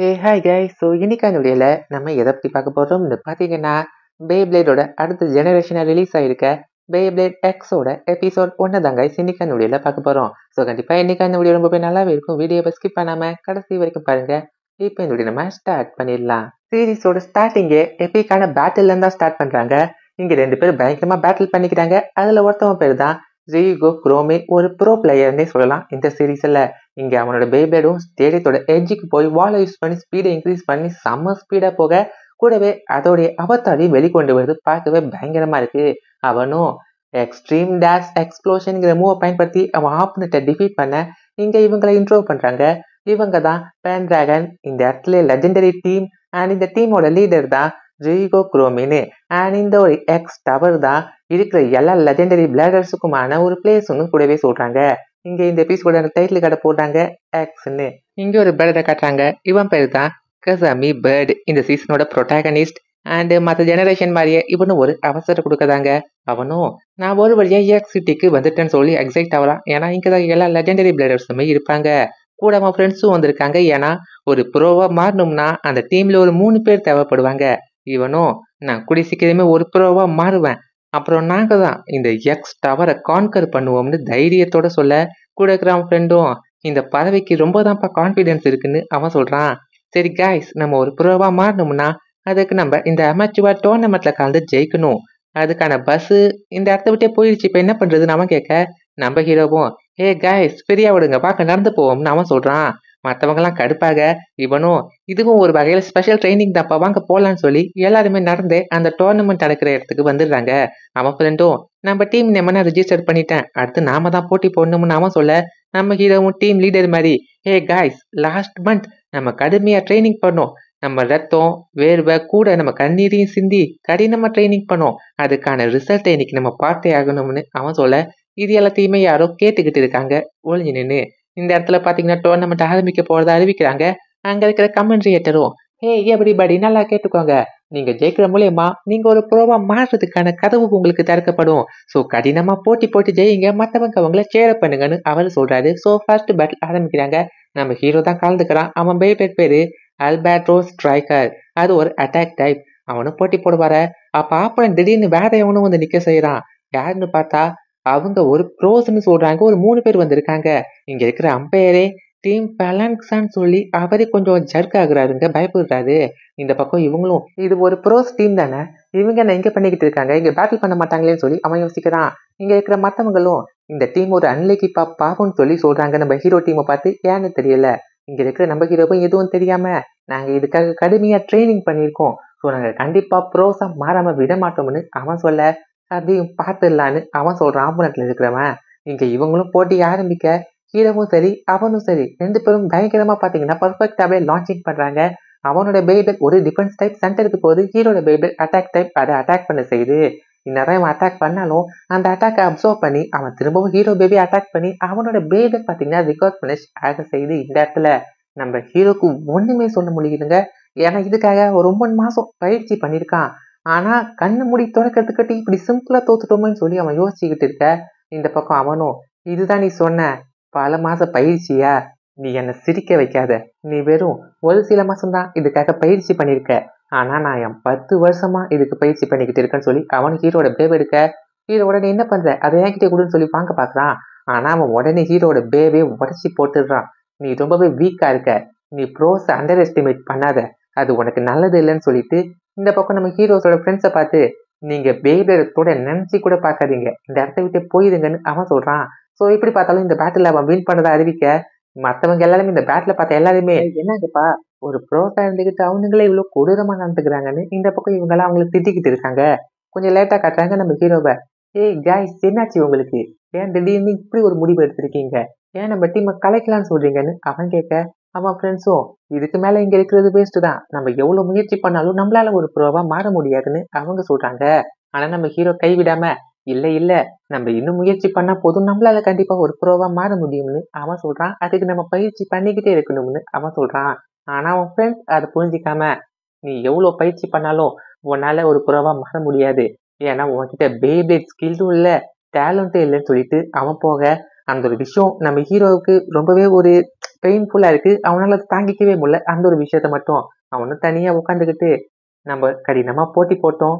Hi guys. இன்னைக்கான வீடியோல நம்ம எதை பத்தி பார்க்க போறோம்னு பார்த்தீங்கன்னா, பேப்ளேடோட அடுத்த ஜெனரேஷனா ரிலீஸ் ஆயிருக்க பேப்ளேட் எக்ஸோட எபிசோட் 1 தான் கைஸ் இன்னைக்கான வீடியோல பார்க்க போறோம். கண்டிப்பா இன்னைக்கான வீடியோ ரொம்பவே நல்லாவே இருக்கும். வீடியோவை ஸ்கிப் பண்ணாம கடைசி வரைக்கும் பாருங்க. இப்போ இந்த வீடியோ நம்ம ஸ்டார்ட் பண்ணிடலாம். சீரிஸோட ஸ்டார்டிங்கே எபிக்கான பேட்டில் தான் ஸ்டார்ட் பண்றாங்க. இங்க 2 பேரும் பயங்கரமா பேட்டில் பண்ணிக்கிறாங்க. அதுல ஒருத்தவன் பேர் தான் ஜிகோ குரோமே, ஒரு ப்ரோ பிளேயர்னே சொல்லலாம் இந்த சீரீஸ்ல. இங்க அவனோட பேப்ளேடும் ஸ்டேடியத்தோட எட்ஜுக்கு போய் வாலை யூஸ் பண்ணி ஸ்பீடை இன்க்ரீஸ் பண்ணி செம்ம ஸ்பீடா போக, கூடவே அதோடைய அவத்தாரையும் வெளிக்கொண்டு வருது. பார்க்கவே பயங்கரமா இருக்கு. அவனும் எக்ஸ்ட்ரீம் டேஷ் எக்ஸ்ப்ளோஷன்ங்கிற மூவை பயன்படுத்தி அவன் ஆப்பனட்டை டிஃபீட் பண்ண இங்க இவங்களை இன்ட்ரோ பண்றாங்க. இவங்க தான் பேன்டிராகன், இந்த இடத்துல லெஜெண்டரி டீம். அண்ட் இந்த டீமோட லீடர் தான் ஜிகோ குரோமின்னு. அண்ட் இந்த ஒரு எக்ஸ் டவர் தான் இருக்கிற எல்லா லெஜெண்டரி பிளேடர்ஸுக்குமான ஒரு பிளேஸ்ன்னு கூடவே சொல்றாங்க. இங்க இந்த எபிசோட டைட்டில் கடை போடுறாங்க எக்ஸ்ன்னு. இங்க ஒரு பேர்டை காட்டுறாங்க. இவன் பேர் தான் கசாமி பேர்டு, இந்த சீசனோட ப்ரொட்டாகனிஸ்ட். அண்ட் மற்ற ஜெனரேஷன் மாதிரியே இவனும் ஒரு அவசரம் கொடுக்கதாங்க. அவனும் நான் ஒரு வழியா எக்ஸ் சிட்டிக்கு வந்துட்டேன்னு சொல்லி எக்ஸைட் ஆகலாம். ஏன்னா இங்கதான் எல்லா லெஜெண்டரி பிளேடர்ஸுமே இருப்பாங்க. கூட அவன் ஃப்ரெண்ட்ஸும் வந்திருக்காங்க. ஏன்னா ஒரு ப்ரோவா மாறணும்னா அந்த டீம்ல ஒரு 3 பேர் தேவைப்படுவாங்க. இவனும் நான் கூடிய சீக்கிரமே ஒரு ப்ரோவா மாறுவேன், அப்புறம் நாங்க தான் இந்த எக்ஸ் டவரை கான்கர் பண்ணுவோம்னு தைரியத்தோட சொல்ல, கூட இருக்கிற அவன் ஃப்ரெண்டும் இந்த பதவிக்கு ரொம்ப தான்ப்பா கான்ஃபிடென்ஸ் இருக்குன்னு அவன் சொல்றான். சரி காய்ஸ், நம்ம ஒரு ப்ரோவா மாறணும்னா அதுக்கு நம்ம இந்த அமெச்சுவர் டோர்னமெண்ட்ல கலந்து ஜெயிக்கணும். அதுக்கான பஸ் இந்த இடத்த விட்டே போயிடுச்சு, இப்ப என்ன பண்றதுன்னு அவன் கேட்க, நம்ம ஹீரோவும் காய்ஸ் ஃப்ரீயா விடுங்க, பார்க்க நடந்து போவோம்னு அவன் சொல்றான். மற்றவங்க எல்லாம் கடுப்பாக, இவனும் இதுவும் ஒரு வகையில ஸ்பெஷல் ட்ரைனிங் தான்ப்பா, வாங்க போலான்னு சொல்லி எல்லாருமே நடந்து அந்த டோர்னமெண்ட் நடக்கிற இடத்துக்கு வந்துடுறாங்க. அவன் ஃப்ரெண்டும் நம்ம டீம் நேம் நான் ரிஜிஸ்டர் பண்ணிட்டேன், அடுத்து நாம தான் போட்டி போடணும்னு அவன் சொல்ல, நம்ம ஹீரோவும் டீம் லீடர் மாதிரி காய்ஸ், லாஸ்ட் மந்த் நம்ம கடுமையா ட்ரைனிங் பண்ணோம். நம்ம ரத்தம் வேர்வை கூட நம்ம கண்ணீரையும் சிந்தி கடினமா ட்ரைனிங் பண்ணோம். அதுக்கான ரிசல்ட்டை இன்னைக்கு நம்ம பார்த்தே ஆகணும்னு அவன் சொல்ல, இது எல்லாத்தையுமே யாரோ கேட்டுக்கிட்டு இருக்காங்க ஒளிஞ்சு நின்று. இந்த இடத்துல பாத்தீங்கன்னா டோர்னமெண்ட் ஆரம்பிக்க போறதா அறிவிக்கிறாங்க. அங்க இருக்கிற கமெண்ட்ரியேட்டரும் எவ்ரிபடி நல்லா கேட்டுக்கோங்க, நீங்க ஜெயிக்கிற மூலியமா நீங்க ஒரு ப்ரோவா மாறுறதுக்கான கதவு உங்களுக்கு திறக்கப்படும். ஸோ கடினமா போட்டி போட்டு ஜெயிங்க, மற்றவங்க அவங்கள சேர பண்ணுங்கன்னு அவர் சொல்றாரு. ஸோ ஃபர்ஸ்ட் பேட்டில் ஆரம்பிக்கிறாங்க. நம்ம ஹீரோ தான் கலந்துக்கிறான். அவன் பேட் பேரு அல்பேட்ரோ ஸ்ட்ரைக்கர். அது ஒரு அட்டாக் டைப். அவனும் போட்டி போடுவார. அப்ப ஆப்பனன் திடீர்னு வேற எவனும் வந்து நிக்க செய்யறான். யாருன்னு பார்த்தா அவங்க ஒரு ப்ரோஸ்ன்னு சொல்றாங்க. ஒரு 3 பேர் வந்திருக்காங்க. இங்க இருக்கிற அம்பையரே டீம் பேலன்ஸான்னு சொல்லி அவரே கொஞ்சம் ஜர்க் ஆகுறாருங்க, பயப்படுறாரு. இந்த பக்கம் இவங்களும் இது ஒரு ப்ரோஸ் டீம் தானே, இவங்க என்ன இங்க பண்ணிக்கிட்டு இருக்காங்க, இங்க பேட்டில் பண்ண மாட்டாங்களேன்னு சொல்லி அவன் யோசிக்கிறான். இங்க இருக்கிற மத்தவங்களும் இந்த டீம் ஒரு அன்லைக்கி பாவம்னு சொல்லி சொல்றாங்க நம்ம ஹீரோ டீமை பார்த்து. ஏன்னு தெரியல. இங்க இருக்கிற நம்ம ஹீரோக்கும் எதுவும் தெரியாம, நாங்க இதுக்காக கடுமையா ட்ரைனிங் பண்ணியிருக்கோம், ஸோ நாங்க கண்டிப்பா ப்ரோஸா மாறாம விட மாட்டோம்னு அவன் சொல்ல, அதையும் பார்த்துடலான்னு அவன் சொல்றான் ஆப்போனட்ல இருக்கிறவன். இங்க இவங்களும் போட்டி ஆரம்பிக்க, ஹீரோவும் சரி அவனும் சரி 2 பேரும் பயங்கரமா பாத்தீங்கன்னா பர்ஃபெக்டாவே லான்ச்சிங் பண்றாங்க. அவனோட பேபிள் ஒரு டிஃபென்ஸ் டைப் சென்டருக்கு போகுது. ஹீரோட பேபிள் அட்டாக் டைப், அதை அட்டாக் பண்ண செய்யுது. இந்நேரம் அவன் அட்டாக் பண்ணாலும் அந்த அட்டாக்கை அப்சர்வ் பண்ணி அவன் திரும்பவும் ஹீரோ பேபி அட்டாக் பண்ணி அவனோட பேபிள் பாத்தீங்கன்னா ரிகார்ட் ஃபினிஷ் ஆக செய்யுது. இந்த இடத்துல நம்ம ஹீரோக்கு ஒண்ணுமே சொல்ல முடியுதுங்க. ஏன்னா இதுக்காக ஒரு 9 மாசம் பயிற்சி பண்ணியிருக்கான். ஆனா கண்ணு மூடி திறக்கிறதுக்கிட்ட இப்படி சிம்பிளா தோத்துட்டோமோன்னு சொல்லி அவன் யோசிச்சுக்கிட்டு இருக்க. இந்த பக்கம் அவனும் இதுதான் நீ சொன்ன பல மாச பயிற்சியா, நீ என்னை சிரிக்க வைக்காத, நீ வெறும் ஒரு சில மாசம்தான் இதுக்காக பயிற்சி பண்ணியிருக்க, ஆனா நான் என் 10 வருஷமா இதுக்கு பயிற்சி பண்ணிக்கிட்டு இருக்கேன்னு சொல்லி அவன் ஹீரோட பேப் எடுக்க, ஹீரோ உடனே என்ன பண்ற அதை என்கிட்ட கொடுன்னு சொல்லி வாங்க பாக்குறான். ஆனா அவன் உடனே ஹீரோட பேபே உடச்சி போட்டுடுறான். நீ ரொம்பவே வீக்கா இருக்க, நீ ப்ரோஸ் அண்டர் எஸ்டிமேட் பண்ணாத, அது உனக்கு நல்லது இல்லைன்னு சொல்லிட்டு இந்த பக்கம் நம்ம ஹீரோஸோட ஃப்ரெண்ட்ஸை பார்த்து, நீங்க பேபேடத்தோட நினைச்சு கூட பார்க்காதீங்க, இந்த இடத்த விட்டு போயிருங்கன்னு அவன் சொல்றான். ஸோ எப்படி பார்த்தாலும் இந்த பேட்டில் அவன் வின் பண்ணதை அறிவிக்க, மற்றவங்க எல்லாருமே இந்த பேட்டில் பார்த்த எல்லாருமே என்னங்கப்பா ஒரு ப்ரோஸா இருந்துக்கிட்டு அவனுங்களே இவ்வளவு கொடூரமா நடந்துக்கிறாங்கன்னு இந்த பக்கம் இவங்கெல்லாம் அவங்களுக்கு திட்டிக்கிட்டு இருக்காங்க. கொஞ்சம் லேட்டா காட்டுறாங்க நம்ம ஹீரோவை. காய்ஸ், என்னாச்சு உங்களுக்கு, ஏன் திடீர்னு இப்படி ஒரு முடிவு எடுத்திருக்கீங்க, ஏன் நம்ம டீமை கலைக்கலாம்னு சொல்றீங்கன்னு அவன் கேட்க, அவன் ஃப்ரெண்ட்ஸும் இதுக்கு மேல இங்க இருக்கிறது வேஸ்ட் தான், நம்ம எவ்வளவு முயற்சி பண்ணாலும் நம்மளால ஒரு ப்ரோவா மாற முடியாதுன்னு அவங்க சொல்றாங்க. ஆனா நம்ம ஹீரோ கைவிடாம, இல்ல இல்ல, நம்ம இன்னும் முயற்சி பண்ணா போதும், நம்மளால கண்டிப்பா ஒரு ப்ரோவா மாற முடியும்னு அவன் சொல்றான். அதுக்கு நம்ம பயிற்சி பண்ணிக்கிட்டே இருக்கணும்னு அவன் சொல்றான். ஆனா அவன் ஃப்ரெண்ட்ஸ் அதை புரிஞ்சிக்காம, நீ எவ்வளவு பயிற்சி பண்ணாலும் உன்னால ஒரு ப்ரோவா மாற முடியாது, ஏன்னா உன்கிட்ட பேபிள் ஸ்கில்லும் இல்ல, டேலண்ட்டும் இல்லைன்னு சொல்லிட்டு அவன் போக, அந்த ஒரு விஷயம் நம்ம ஹீரோவுக்கு ரொம்பவே ஒரு பெயின்ஃபுல்லா இருக்கு. அவனால தாங்கிக்கவே முடியல. அந்த ஒரு விஷயத்த மட்டும். அவனும் தனியா உட்காந்துக்கிட்டு, நம்ம கடினமா போட்டி போட்டோம்.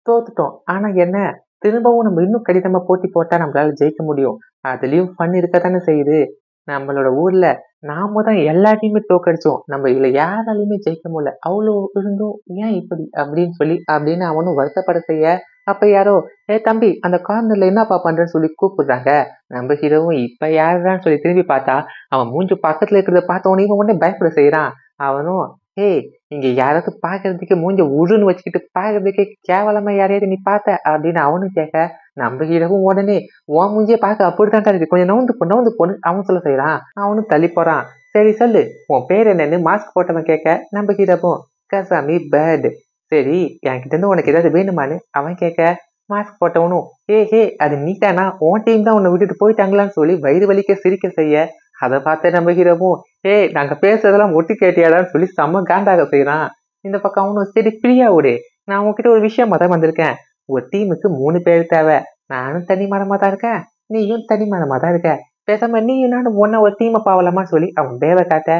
தோத்துட்டோம். ஆனா என்ன, திரும்பவும் நம்ம இன்னும் கடினமா போட்டி போட்டா நம்மளால ஜெயிக்க முடியும். அதுலயும் ஃபன் இருக்கத்தானே செய்யுது. நம்மளோட ஊர்ல நாம தான் எல்லாத்தையுமே தோற்கடிச்சோம். நம்ம இதுல யாராலையுமே ஜெயிக்க முடியல. அவ்ளோ இருந்தும் ஏன் இப்படி? அப்படின்னு அவனும் வருத்தப்பட செய்ய, அப்ப யாரோ, "ஏய் தம்பி, அந்த கார்னர்ல என்னப்பா பண்றன்னு?" சொல்லி கூப்பிடுறாங்க. நம்ம ஹீரோவும் இப்ப யாருடான்னு சொல்லி திரும்பி பார்த்தா, அவன் மூஞ்சி பக்கத்துல இருக்கிறத பார்த்த உடனே இவன் உடனே பயப்பட செய்றான். அவனும், "ஏய், இங்க யாராவது பாக்குறதுக்கு மூஞ்ச உருன்னு வச்சுக்கிட்டு பாக்குறதுக்கே கேவலமா யாரையாவது நீ பார்த்த?" அப்படின்னு அவனும் கேட்க, நம்ம ஹீரோவும் உடனே, "உன் மூஞ்சிய பார்க்க அப்படித்தான்டா இருக்கு. கொஞ்சம் நவுந்து போன்னு" அவன் சொல்ல செய்றான். அவனும் தள்ளி போறான். "சரி சொல்லு, உன் பேர் என்னன்னு?" மாஸ்க் போட்டவன் கேட்க, நம்ம ஹீரோவும், "கசாமி பேர்டு." "சரி, என்கிட்ட இருந்து உனக்கு ஏதாவது வேணுமான்னு?" அவன் கேட்க, மாஸ்க் போட்டவனும், "ஹே, அது நீதானா? உன் டீம் தான் உன்னை விட்டுட்டு போயிட்டாங்களான்னு" சொல்லி வயிறு வலிக்க சிரிக்க செய்ய, அதை பார்த்து நம்ம ஹீரோவும், "ஏய், நாங்க பேசுறதெல்லாம் ஒட்டு கேட்டியாடான்னு" சொல்லி செம்ம காண்டாக செய்றான். இந்த பக்கம் அவனும், "சரி ஃப்ரீயா விடு, நான் உன்கிட்ட ஒரு விஷயமா தான் வந்திருக்கேன். ஒரு டீமுக்கு 3 பேர் தேவை. நானும் தனி மரமா தான் இருக்கேன், நீயும் தனி மரமா தான் இருக்க. பேசாம நீயும் நானும் ஒண்ணா ஒரு டீம் அப் ஆகலாமான்னு" சொல்லி அவன் பேரை காட்ட,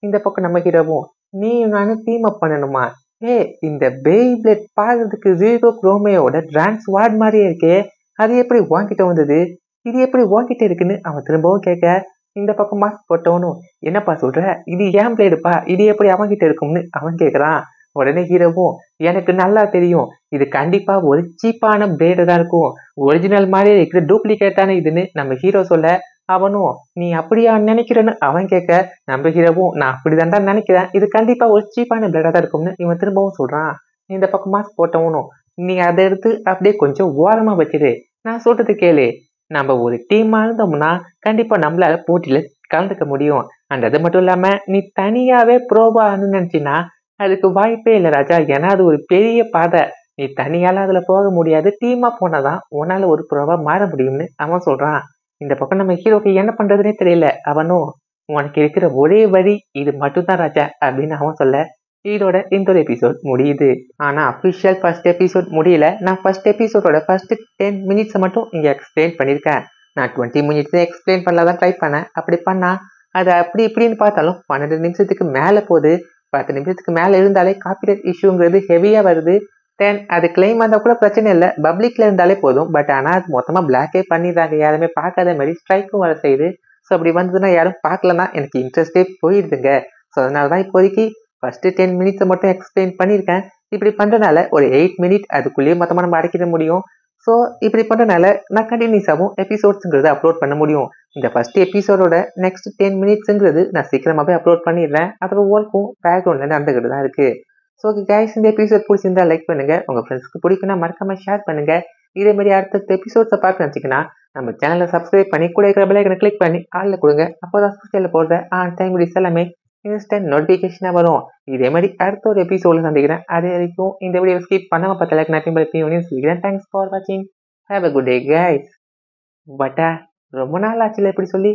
இந்த பக்கம் நம்ம ஹீரோவும், "நீயும் நானும் டீம் அப் பண்ணணுமா? ஏய், இந்த பேய்பிளேட் பாக்குறதுக்கு ஜீரோ குரோமேயோட டிரான்ஸ் வார்ட் மாதிரியே இருக்கே, அது எப்படி உன்கிட்ட வந்தது? இது எப்படி உன்கிட்ட இருக்குன்னு" அவன் திரும்பவும் கேட்க, இந்த பக்கம் மாஸ்க் போட்டவனும், "என்னப்பா சொல்ற? இது ஏன் பிளேடுப்பா, இது எப்படி அவன்கிட்ட இருக்கும்னு" அவன் கேக்குறான். உடனே ஹீரோவும், "எனக்கு நல்லா தெரியும், இது கண்டிப்பா ஒரு சீப்பான பிளேடு தான் இருக்கும். ஒரிஜினல் மாதிரியே இருக்கிற டூப்ளிகேட்டான இதுன்னு" நம்ம ஹீரோ சொல்ல, அவனும், "நீ அப்படியா நினைக்கிறேன்னு" அவன் கேட்க, நம்ம ஹீரோவும், "நான் அப்படிதான்டா நினைக்கிறேன், இது கண்டிப்பா ஒரு சீப்பான பிளேடா தான் இருக்கும்னு" இவன் திரும்பவும் சொல்றான். இந்த பக்கம் மாஸ்க் போட்டவனும், "நீ அதை எடுத்து அப்படியே கொஞ்சம் ஓரமா வச்சிரு, நான் சொல்றது கேளு. நம்ம ஒரு டீமா இருந்தோம்னா கண்டிப்பா நம்மளால போட்டியில கலந்துக்க முடியும். அண்ட் அது மட்டும் இல்லாம நீ தனியாவே ப்ரோவா ஆகணும்னு நினைச்சின்னா அதுக்கு வாய்ப்பே இல்லை ராஜா. ஏன்னா அது ஒரு பெரிய பாதை. நீ தனியால அதுல போக முடியாது. டீமா போனாதான் உன்னால ஒரு ப்ரோவா மாற முடியும்னு அவன் சொல்றான். இந்த பக்கம் நம்ம ஹீரோக்கு என்ன பண்றதுனே தெரியல. அவனும், "உனக்கு இருக்கிற ஒரே வழி இது மட்டும்தான் ராஜா" அப்படின்னு அவன் சொல்ல, இதோட இந்த ஒரு எபிசோட் முடியுது. ஆனா அபிஷியல் ஃபர்ஸ்ட் எபிசோட் முடியல. நான் ஃபர்ஸ்ட் எபிசோடோட ஃபர்ஸ்ட் 10 மினிட்ஸ் மட்டும் இங்க எக்ஸ்பிளைன் பண்ணிருக்கேன். நான் 20 மினிட்ஸ் எக்ஸ்பிளைன் பண்ணலாம் ட்ரை பண்ணேன். அப்படி பண்ணா அது அப்படி இப்படின்னு பார்த்தாலும் 12 நிமிஷத்துக்கு மேல போகுது. 10 நிமிஷத்துக்கு மேல இருந்தாலே காப்பிரைட் இஷ்யூங்கிறது ஹெவியா வருது. தென் அது கிளைம் வந்தா கூட பிரச்சனை இல்லை, பப்ளிக்ல இருந்தாலே போதும். பட் ஆனா அது மொத்தமா பிளாக்கே பண்ணிடுறாங்க, யாருமே பார்க்காத மாதிரி. ஸ்ட்ரைக்கும் வர செய்யுது. ஸோ அப்படி வந்ததுன்னா யாரும் பார்க்கலன்னா எனக்கு இன்ட்ரெஸ்டே போயிடுதுங்க. ஸோ அதனாலதான் இப்போதைக்கு ஃபர்ஸ்ட் 10 மினிட்ஸை மட்டும் எக்ஸ்பிளைன் பண்ணியிருக்கேன். இப்படி பண்றதுனால ஒரு 8 மினிட் அதுக்குள்ளேயே மொத்தமா நம்ம அடைக்கிட முடியும். ஸோ இப்படி பண்றதுனால நான் கண்டினியூஸாகவும் எபிசோட்ஸுங்கிறத அப்லோட் பண்ண முடியும். இந்த ஃபர்ஸ்ட் எபிசோடோட நெக்ஸ்ட் 10 மினிட்ஸுங்கிறது நான் சீக்கிரமாவே அப்லோட் பண்ணிடுறேன். அதோட ஒர்க்கும் பேக்ரவுண்ட்ல நடந்துகிட்டு தான் இருக்கு. ஸோ கைஸ், இந்த எபிசோட் பிடிச்சிருந்தா லைக் பண்ணுங்க, உங்க ஃப்ரெண்ட்ஸ்க்கு பிடிக்குன்னா மறக்காம ஷேர் பண்ணுங்க. இதே மாதிரி அடுத்த எபிசோட்ஸை பார்க்க நினைச்சிங்கன்னா நம்ம சேனலை சப்ஸ்கிரைப் பண்ணி கூட இருக்கிற பெல் ஐக்கனை கிளிக் பண்ணி ஆள்ல கொடுங்க. அப்போதான் ஸ்பெஷலில் போடுற டைம் வீடியோஸ் எல்லாமே இன்ஸ்டன்ட் நோட்டிஃபிகேஷனாக வரும். இதே மாதிரி அடுத்த ஒரு எபிசோட சந்திக்கிறேன். அது வரைக்கும் இந்த வீடியோ ஸ்கிப் பண்ணாம பார்த்தால நான் சொல்லிக்கிறேன். தேங்க்ஸ் ஃபார் வாட்சிங். Have a good day guys. பட்டா ரொம்ப நாள் ஆச்சுல எப்படி சொல்லி